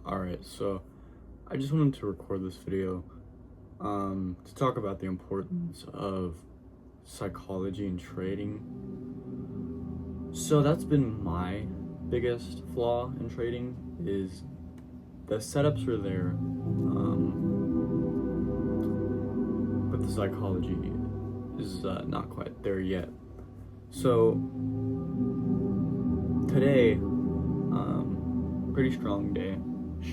Alright, so I just wanted to record this video to talk about the importance of psychology and trading. So that's been my biggest flaw in trading, is the setups are there, but the psychology is not quite there yet. So today, pretty strong day,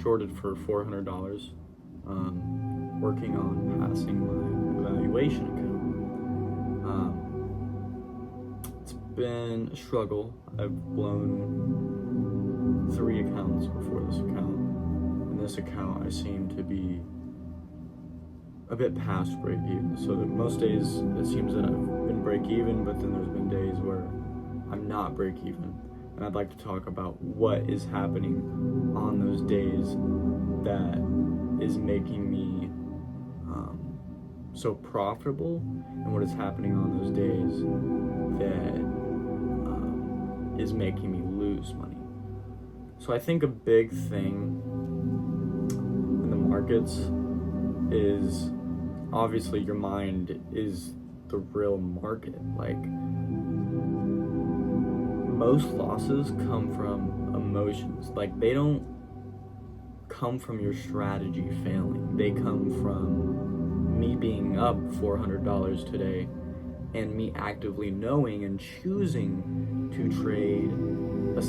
shorted for $400, working on passing my evaluation account. It's been a struggle. I've blown 3 accounts before this account. In this account, I seem to be a bit past break even. So that most days it seems that I've been break even, but then there's been days where I'm not break even. And I'd like to talk about what is happening on those days that is making me so profitable, and what is happening on those days that is making me lose money. So I think a big thing in the markets is obviously your mind is the real market. Like, most losses come from emotions. Like, they don't come from your strategy failing. They come from me being up $400 today and me actively knowing and choosing to trade a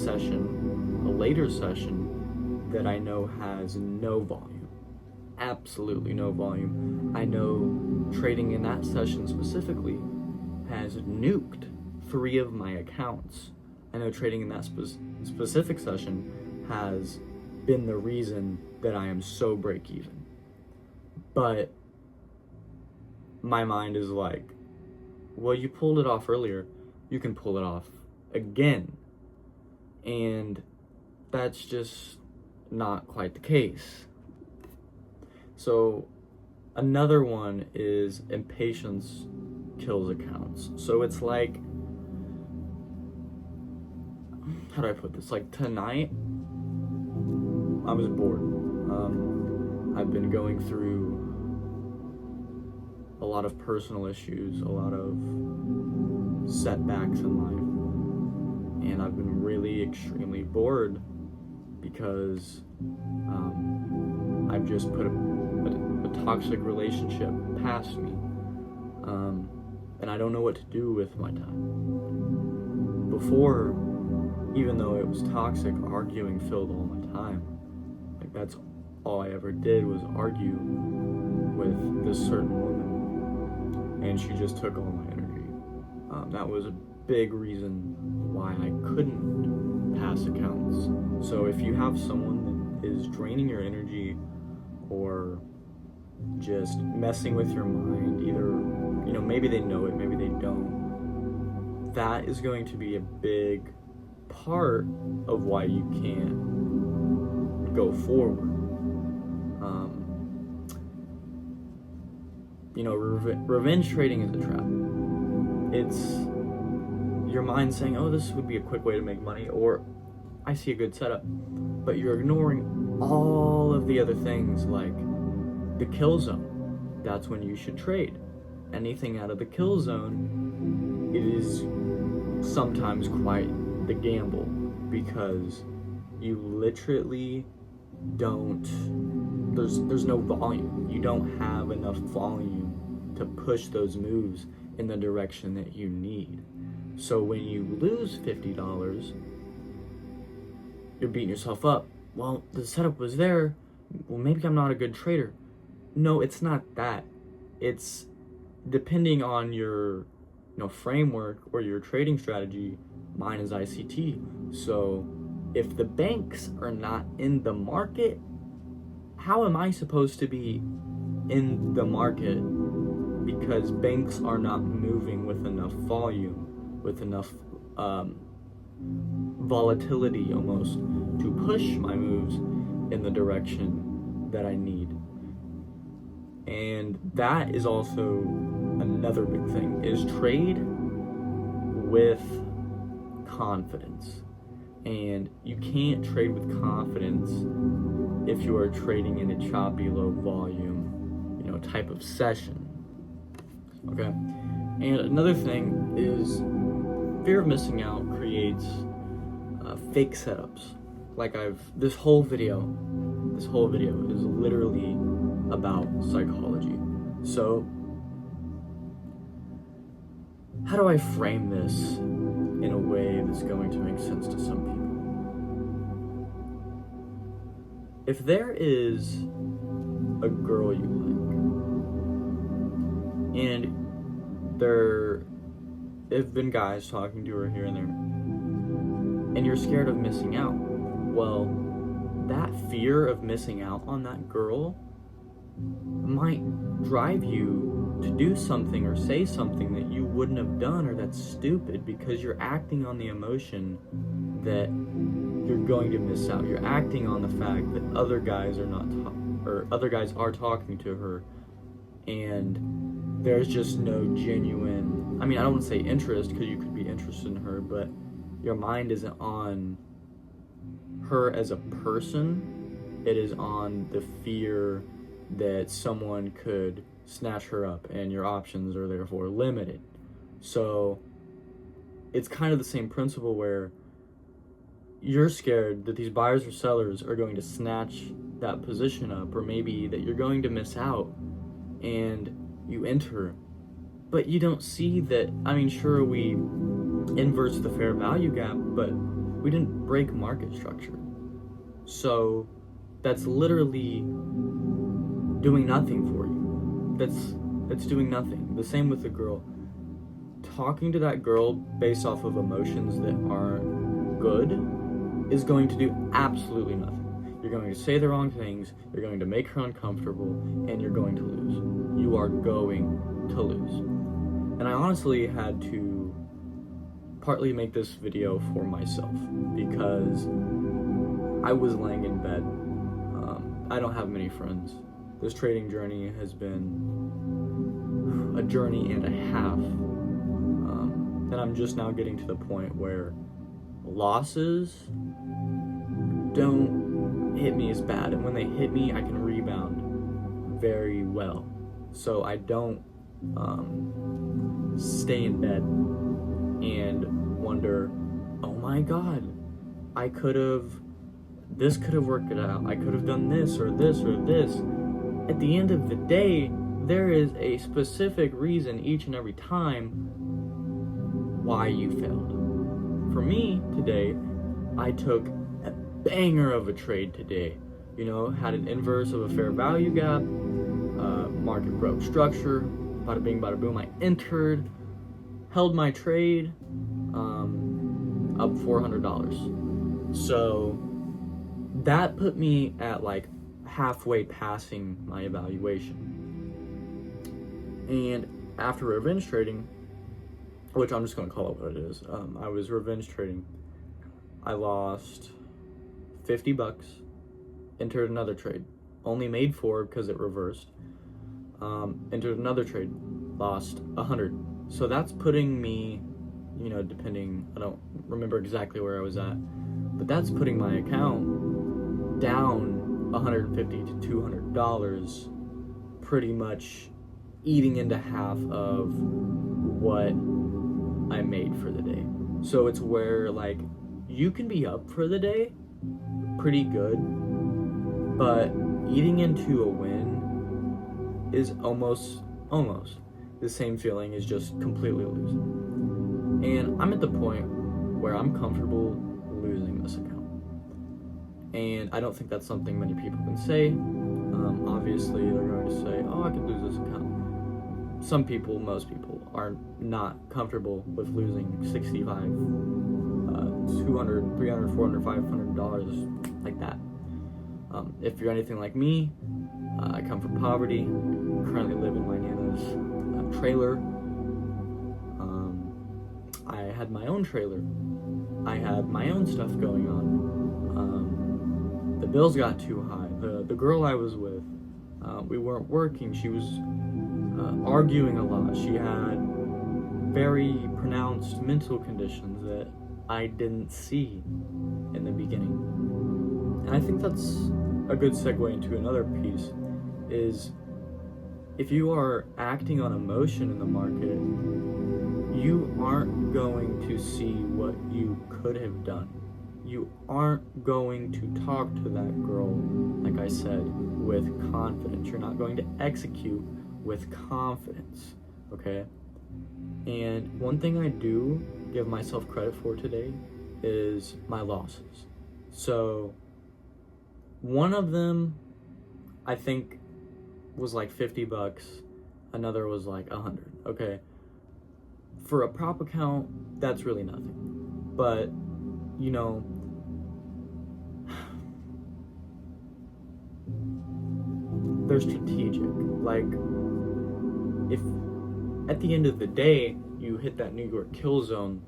later session that I know has no volume. Absolutely no volume. I know trading in that session specifically has nuked 3 of my accounts. I know trading in that specific session has been the reason that I am so break even. But my mind is like, well, you pulled it off earlier, you can pull it off again. And that's just not quite the case. So another one is impatience kills accounts. So it's like, how do I put this? Like, tonight, I was bored. I've been going through a lot of personal issues, a lot of setbacks in life, and I've been really extremely bored because I've just put a toxic relationship past me, and I don't know what to do with my time. Before, even though it was toxic, arguing filled all my time. Like, that's all I ever did was argue with this certain woman, and she just took all my energy. That was a big reason why I couldn't pass accounts. So if you have someone that is draining your energy or just messing with your mind, either, maybe they know it, maybe they don't, that is going to be a big part of why you can't go forward. Revenge trading is a trap. It's your mind saying, oh, this would be a quick way to make money, or I see a good setup, but you're ignoring all of the other things, like the kill zone. That's when you should trade. Anything out of the kill zone, it is sometimes quite the gamble, because you literally there's no volume. You don't have enough volume to push those moves in the direction that you need. So when you lose $50, you're beating yourself up. Well, the setup was there. Well, maybe I'm not a good trader. No, it's not that. It's depending on your framework or your trading strategy. Mine is ICT. So if the banks are not in the market, how am I supposed to be in the market? Because banks are not moving with enough volume, with enough volatility almost, to push my moves in the direction that I need. And that is also another big thing, is trade with confidence. And you can't trade with confidence if you are trading in a choppy, low volume, type of session. Okay? And another thing is fear of missing out creates fake setups. Like this whole video is literally about psychology. So how do I frame this in a way that's going to make sense to some people? If there is a girl you like, and there have been guys talking to her here and there, and you're scared of missing out, well, that fear of missing out on that girl might drive you to do something or say something that you wouldn't have done, or that's stupid, because you're acting on the emotion that you're going to miss out. You're acting on the fact that other guys are talking to her, and there's just no genuine, I don't want to say interest, because you could be interested in her, but your mind isn't on her as a person. It is on the fear that someone could snatch her up, and your options are therefore limited. So it's kind of the same principle where you're scared that these buyers or sellers are going to snatch that position up, or maybe that you're going to miss out, and you enter, but you don't see that. Sure, we inverse the fair value gap, but we didn't break market structure. So that's literally doing nothing for you. That's doing nothing. The same with the girl. Talking to that girl based off of emotions that aren't good is going to do absolutely nothing. You're going to say the wrong things, you're going to make her uncomfortable, and you're going to lose. You are going to lose. And I honestly had to partly make this video for myself, because I was laying in bed. I don't have many friends. This trading journey has been a journey and a half. And I'm just now getting to the point where losses don't hit me as bad. And when they hit me, I can rebound very well. So I don't stay in bed and wonder, oh my God, this could have worked it out. I could have done this or this or this. At the end of the day, there is a specific reason each and every time why you failed. For me today, I took a banger of a trade today. Had an inverse of a fair value gap, market broke structure, bada bing, bada boom. I entered, held my trade, up $400. So that put me at like halfway passing my evaluation. And after revenge trading, which I'm just going to call it what it is, I was revenge trading. I lost $50, entered another trade, only made $4 because it reversed. Entered another trade, lost $100. So that's putting me, depending, I don't remember exactly where I was at, but that's putting my account down $150 to $200, pretty much eating into half of what I made for the day. So it's where you can be up for the day pretty good, but eating into a win is almost the same feeling as just completely losing. And I'm at the point where I'm comfortable losing this account. And I don't think that's something many people can say. Obviously, they're going to say, oh, I could lose this account. Most people are not comfortable with losing $65, $200, $300, $400, $500 like that. If you're anything like me, I come from poverty, currently live in my Nana's trailer. I had my own trailer. I had my own stuff going on. The bills got too high. The girl I was with, we weren't working. She was arguing a lot. She had very pronounced mental conditions that I didn't see in the beginning. And I think that's a good segue into another piece is, if you are acting on emotion in the market, you aren't going to see what you could have done. You aren't going to talk to that girl, like I said, with confidence. You're not going to execute with confidence, okay? And one thing I do give myself credit for today is my losses. So one of them, I think, was like $50. Another was like 100, okay? For a prop account, that's really nothing. But, you know, they're strategic. Like, if at the end of the day you hit that New York kill zone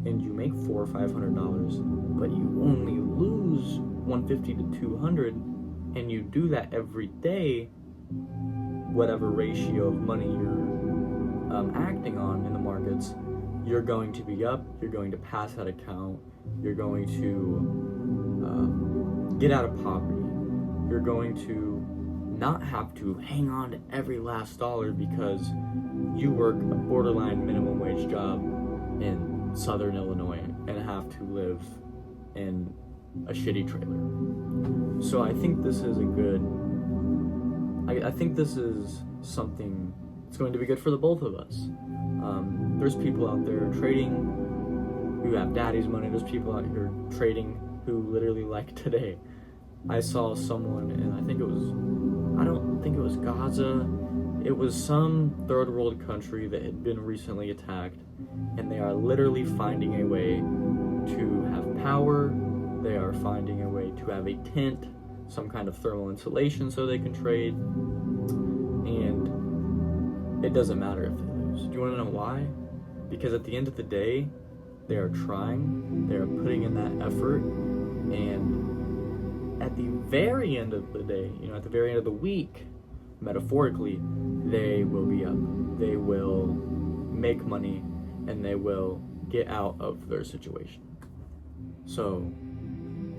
and you make $400 or $500, but you only lose 150 to 200, and you do that every day, whatever ratio of money you're acting on in the markets, you're going to be up, you're going to pass that account, you're going to get out of poverty, you're going to not have to hang on to every last dollar because you work a borderline minimum wage job in Southern Illinois and have to live in a shitty trailer. So I think this is I think this is something that's going to be good for the both of us. There's people out there trading who have daddy's money. There's people out here trading who literally, like today, I saw someone, and I don't think it was Gaza. It was some third world country that had been recently attacked, and they are literally finding a way to have power. They are finding a way to have a tent, some kind of thermal insulation so they can trade, and it doesn't matter if they lose. Do you want to know why? Because at the end of the day, they are trying, they are putting in that effort, and at the very end of the day, at the very end of the week, metaphorically, they will be up. They will make money, and they will get out of their situation. So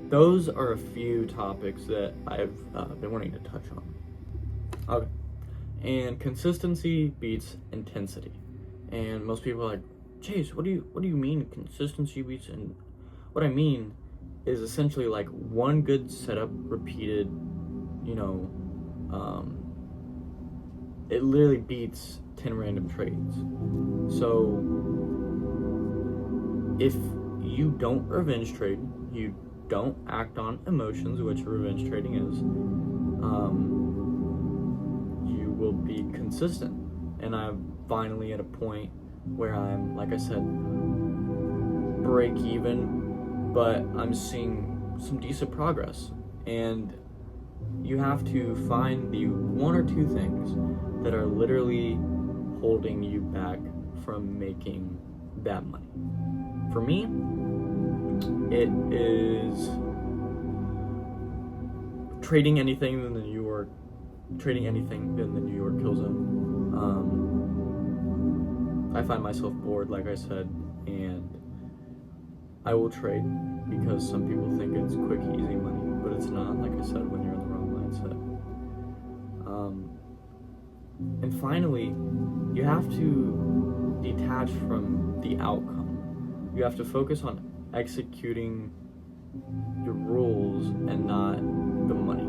those are a few topics that I've been wanting to touch on. Okay. And consistency beats intensity. And most people are like, Chase, what do you mean consistency beats? And what I mean is essentially like one good setup repeated, it literally beats 10 random trades. So if you don't revenge trade, you don't act on emotions, which revenge trading is, you will be consistent. And I'm finally at a point where I'm, like I said, break even, but I'm seeing some decent progress. And you have to find the one or two things that are literally holding you back from making that money. For me, it is trading anything in the New York kill zone. I find myself bored, like I said, and I will trade because some people think it's quick, easy money, but it's not, like I said, when you're in the wrong mindset. And finally, you have to detach from the outcome. You have to focus on executing your rules and not the money.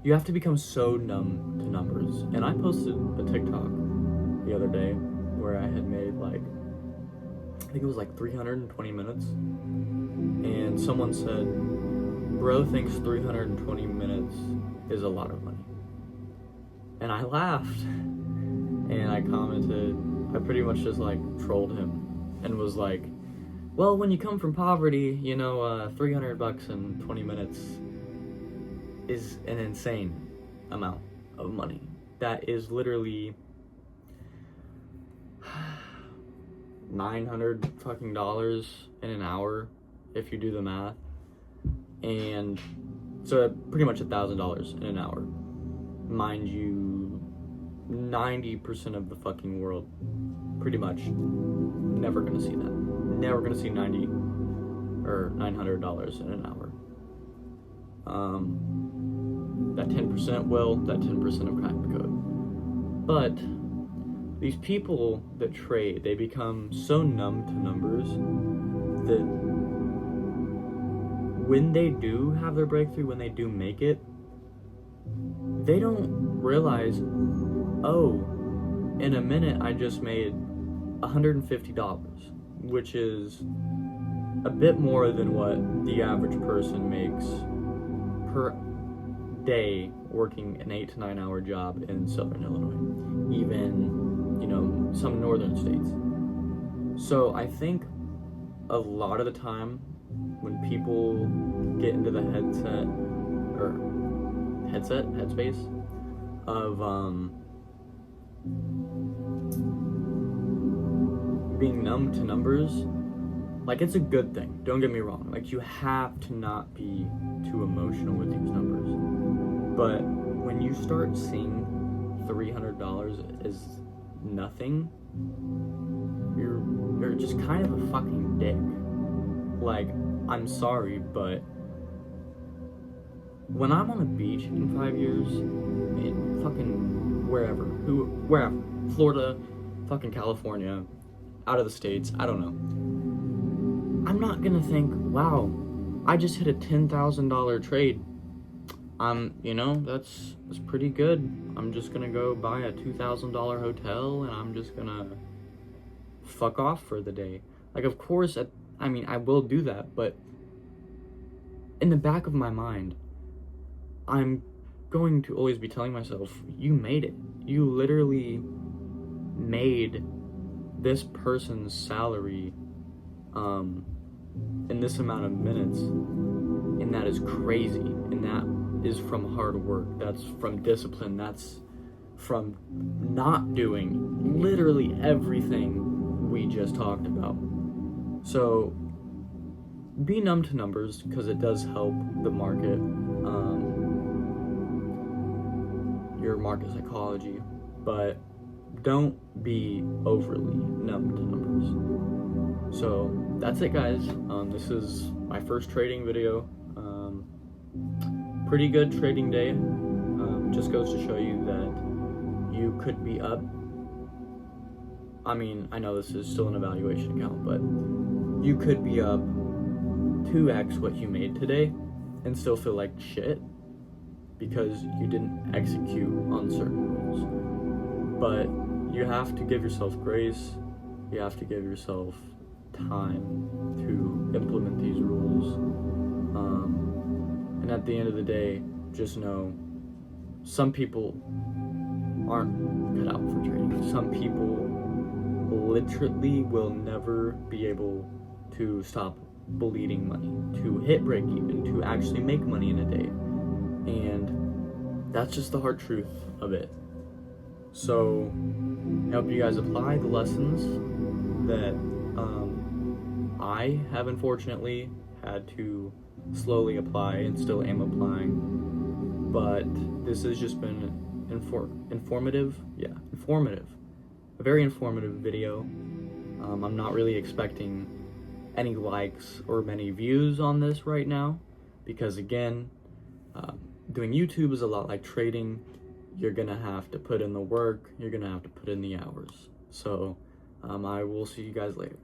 You have to become so numb to numbers. And I posted a TikTok the other day where I had made I think it was 320 minutes. And someone said, bro thinks 320 minutes is a lot of money. And I laughed. And I commented, I pretty much just trolled him and was like, well, when you come from poverty, $300 in 20 minutes is an insane amount of money. That is literally $900 fucking dollars in an hour if you do the math. And so pretty much $1,000 in an hour. Mind you, 90% of the fucking world pretty much never gonna see that. Never gonna see 90 or $900 in an hour. That 10% will, that 10% of crack the code. But these people that trade, they become so numb to numbers that when they do have their breakthrough, when they do make it, they don't realize, oh, in a minute I just made $150, which is a bit more than what the average person makes per day working an 8 to 9 hour job in Southern Illinois, even, you know, some northern states. So I think a lot of the time when people get into the headspace of being numb to numbers, like, it's a good thing, don't get me wrong, like, you have to not be too emotional with these numbers, but when you start seeing $300 as nothing, you're just kind of a fucking dick. Like, I'm sorry, but when I'm on a beach in 5 years, in fucking wherever, Florida, fucking California, out of the States, I don't know, I'm not gonna think, wow, I just hit a $10,000 trade. You know, that's pretty good. I'm just gonna go buy a $2,000 hotel and I'm just gonna fuck off for the day. Like, of course, I mean, I will do that, but in the back of my mind, I'm going to always be telling myself, you made it. You literally made this person's salary in this amount of minutes, and that is crazy, and that is from hard work, that's from discipline, that's from not doing literally everything we just talked about. So be numb to numbers, because it does help the market, your market psychology, but don't be overly numb to numbers. So that's it, guys. This is my first trading video. Pretty good trading day. Just goes to show you that you could be up. I mean, I know this is still an evaluation account, but you could be up 2x what you made today and still feel like shit because you didn't execute on certain rules. But you have to give yourself grace. You have to give yourself time to implement these rules. And at the end of the day, just know some people aren't cut out for trading. Some people literally will never be able to stop bleeding money, to hit break even, to actually make money in a day. And that's just the hard truth of it. So I hope you guys apply the lessons that I have unfortunately had to slowly apply and still am applying. But this has just been informative. A very informative video. I'm not really expecting any likes or many views on this right now, because again, doing YouTube is a lot like trading. You're gonna have to put in the work, you're gonna have to put in the hours. So I will see you guys later.